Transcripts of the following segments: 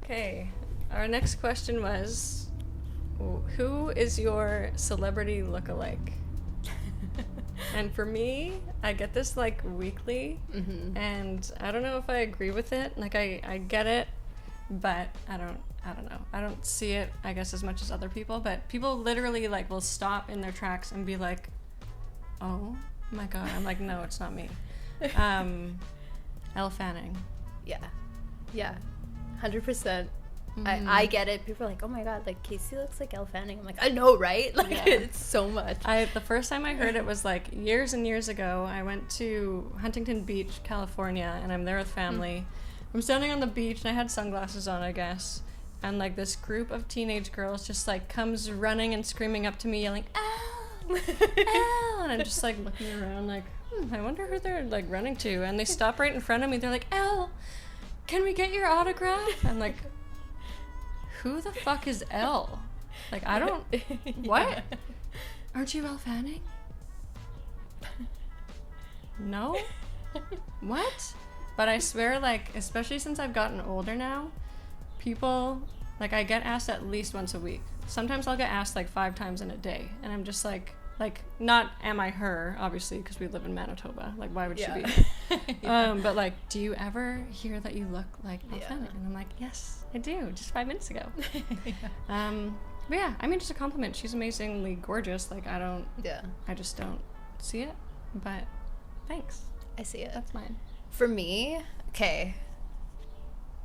Okay. Our next question was, who is your celebrity lookalike? And for me, I get this like weekly, and I don't know if I agree with it. Like I get it, but I don't know. I don't see it, I guess, as much as other people. But people literally like will stop in their tracks and be like, "Oh my god!" I'm like, "No, it's not me." Elle Fanning. Yeah, 100%. I get it. People are like, oh my god, like Casey looks like Elle Fanning. I'm like, I know, right? Like, it's so much. The first time I heard it was like years and years ago. I went to Huntington Beach, California, and I'm there with family. I'm standing on the beach and I had sunglasses on, I guess. And like this group of teenage girls just like comes running and screaming up to me, yelling, "Elle! Elle!" And I'm just like looking around like, I wonder who they're like running to. And they stop right in front of me. They're like, "Elle, can we get your autograph?" I'm like, who the fuck is Elle? Like, I don't... What? Aren't you Elle Fanning? No? What? But I swear, like, especially since I've gotten older now, people... Like, I get asked at least once a week. Sometimes I'll get asked, like, 5 times in a day. And I'm just like, not am I her, obviously, because we live in Manitoba. Like, why would she be? But, like, do you ever hear that you look like Elle Fanning? And I'm like, yes, I do. Just 5 minutes ago. But yeah, I mean, just a compliment. She's amazingly gorgeous. Like, I just don't see it. But thanks. I see it. That's mine. For me, okay,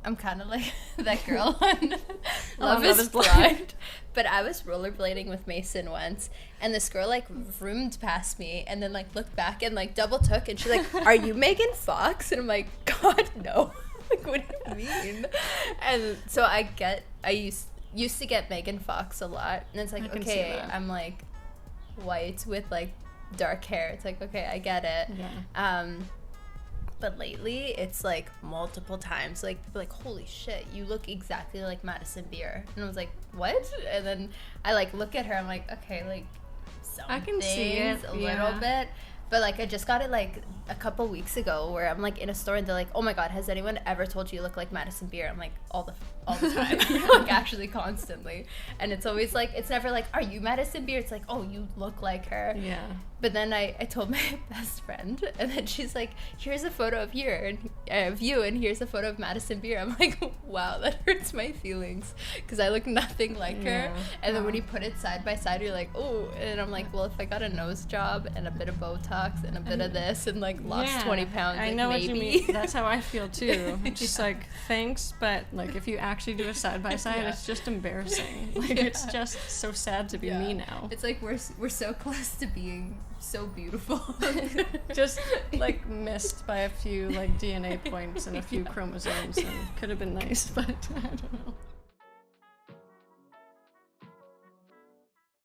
I'm kind of like that girl on Love is Blind. But I was rollerblading with Mason once, and this girl like zoomed past me and then like looked back and like double took, and she's like, "Are you Megan Fox?" And I'm like, "God, no." Like, what do you mean? And so I used to get Megan Fox a lot, and it's like, okay, I'm like white with like dark hair. It's like, okay, I get it. Yeah. But lately, it's like multiple times. Like, people are like, holy shit, you look exactly like Madison Beer. And I was like, what? And then I like look at her. I'm like, okay, like some I can see it a little bit. But like, I just got it like a couple weeks ago where I'm like in a store and they're like, oh my god, has anyone ever told you look like Madison Beer? I'm like, all the time. Like, actually constantly. And it's always like, it's never like, are you Madison Beer? It's like, oh, you look like her. Yeah. But then I told my best friend, and then she's like, here's a photo of you, and here's a photo of Madison Beer. I'm like, wow, that hurts my feelings, because I look nothing like her. And then when you put it side by side, you're like, oh. And I'm like, well, if I got a nose job and a bit of Botox and a bit of this and like lost 20 pounds, I like, know maybe. what you mean. That's how I feel too. Just like, thanks, but like if you actually do a side by side, it's just embarrassing. Like it's just so sad to be me now. It's like we're so close to being so beautiful. Just like missed by a few like DNA points and a few chromosomes, and could have been nice, but I don't know.